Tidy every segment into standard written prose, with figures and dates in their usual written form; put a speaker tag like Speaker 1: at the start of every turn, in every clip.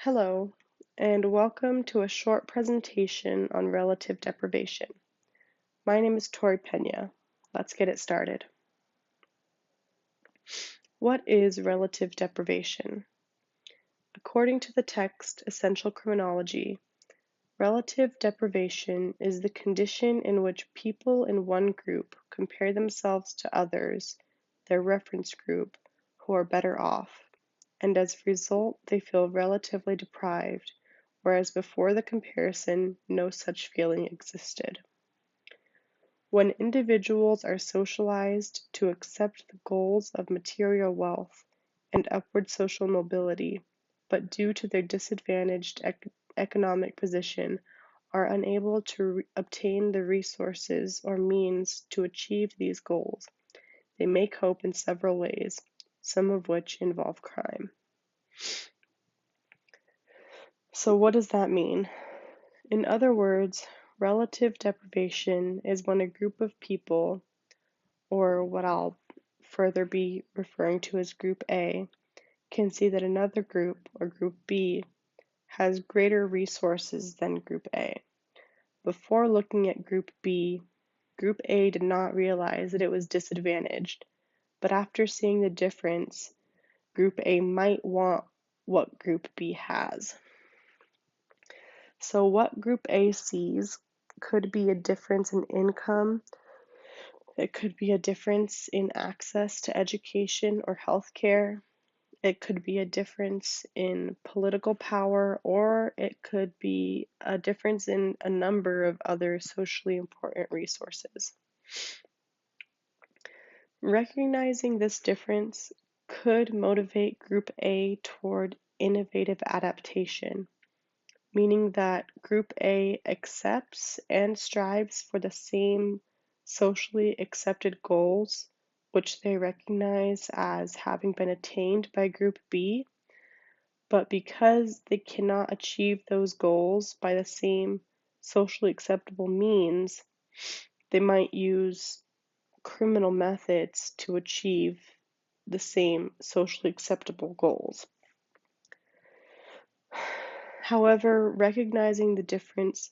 Speaker 1: Hello, and welcome to a short presentation on relative deprivation. My name is Tori Peña. Let's get it started. What is relative deprivation? According to the text Essential Criminology, relative deprivation is the condition in which people in one group compare themselves to others, their reference group, who are better off, and as a result they feel relatively deprived, whereas before the comparison no such feeling existed. When individuals are socialized to accept the goals of material wealth and upward social mobility, but due to their disadvantaged economic position are unable to obtain the resources or means to achieve these goals, they may cope in several ways, some of which involve crime. So what does that mean? In other words, relative deprivation is when a group of people, or what I'll further be referring to as Group A, can see that another group, or Group B, has greater resources than Group A. Before looking at Group B, Group A did not realize that it was disadvantaged, but after seeing the difference, Group A might want what Group B has. So what Group A sees could be a difference in income, it could be a difference in access to education or healthcare, it could be a difference in political power, or it could be a difference in a number of other socially important resources. Recognizing this difference could motivate Group A toward innovative adaptation, meaning that Group A accepts and strives for the same socially accepted goals, which they recognize as having been attained by Group B, but because they cannot achieve those goals by the same socially acceptable means, they might use criminal methods to achieve the same socially acceptable goals. However, recognizing the difference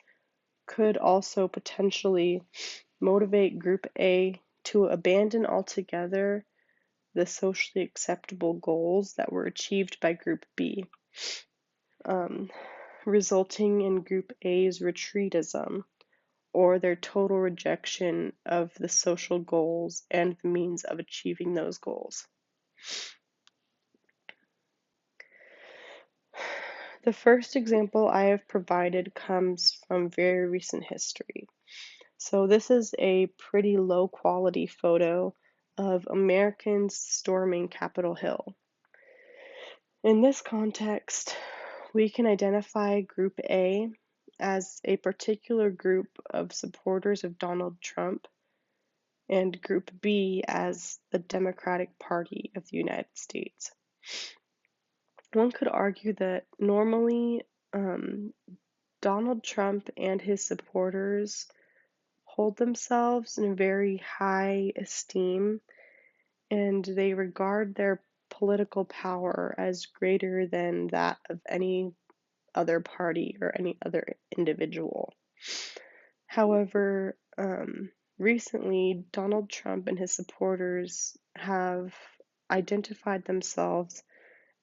Speaker 1: could also potentially motivate Group A to abandon altogether the socially acceptable goals that were achieved by Group B, resulting in Group A's retreatism, or their total rejection of the social goals and the means of achieving those goals. The first example I have provided comes from very recent history. So this is a pretty low quality photo of Americans storming Capitol Hill. In this context, we can identify Group A as a particular group of supporters of Donald Trump and Group B as the Democratic Party of the United States. One could argue that normally Donald Trump and his supporters hold themselves in very high esteem, and they regard their political power as greater than that of any other party or any other individual. However, recently, Donald Trump and his supporters have identified themselves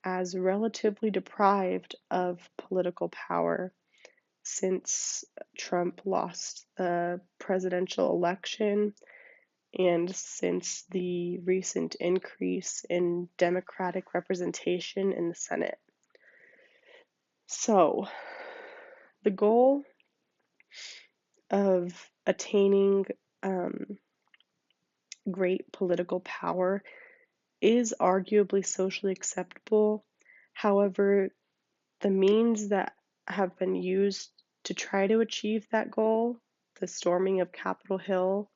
Speaker 1: as relatively deprived of political power since Trump lost the presidential election and since the recent increase in Democratic representation in the Senate. So, the goal of attaining great political power is arguably socially acceptable. However, the means that have been used to try to achieve that goal, the storming of Capitol Hill,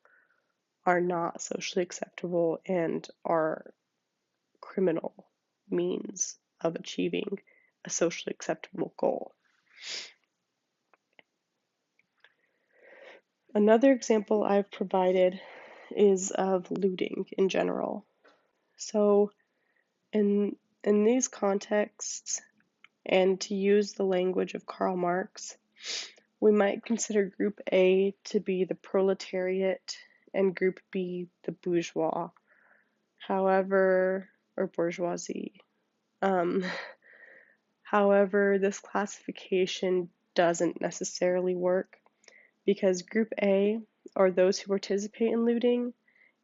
Speaker 1: are not socially acceptable and are criminal means of achieving a socially acceptable goal. Another example I've provided is of looting in general. So in these contexts, And to use the language of Karl Marx, we might consider Group A to be the proletariat and Group B the bourgeois. However, or bourgeoisie. Um, However, this classification doesn't necessarily work because Group A, or those who participate in looting,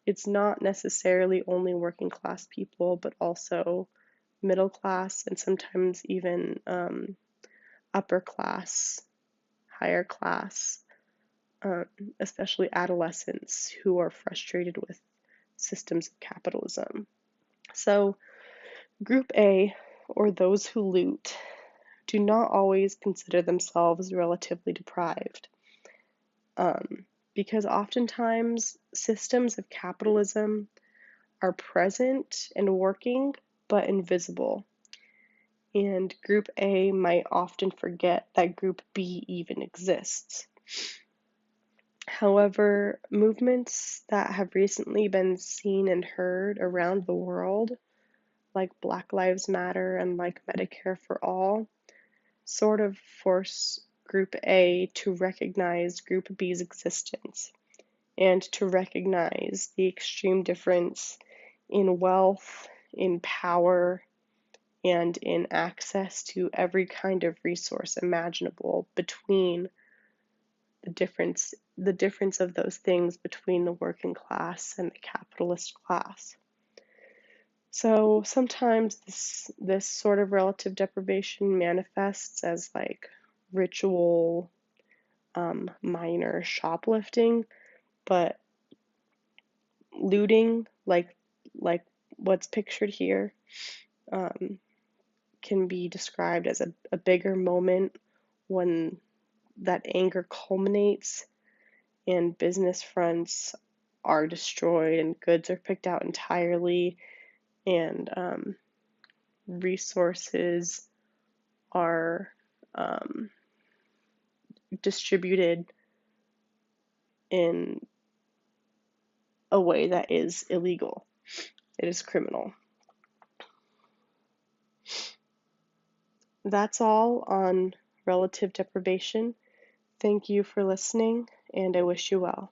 Speaker 1: it's not necessarily only working class people, but also middle class and sometimes even upper class, higher class, especially adolescents who are frustrated with systems of capitalism. So, Group A, or those who loot, do not always consider themselves relatively deprived, because oftentimes systems of capitalism are present and working but invisible. And Group A might often forget that Group B even exists. However, movements that have recently been seen and heard around the world, like Black Lives Matter and like Medicare for All, sort of force Group A to recognize Group B's existence and to recognize the extreme difference in wealth, in power, and in access to every kind of resource imaginable between the difference of those things between the working class and the capitalist class. So sometimes this sort of relative deprivation manifests as like ritual minor shoplifting, but looting like what's pictured here can be described as a bigger moment when that anger culminates and business fronts are destroyed and goods are picked out entirely and resources are distributed in a way that is illegal. It is criminal. That's all on relative deprivation. Thank you for listening, and I wish you well.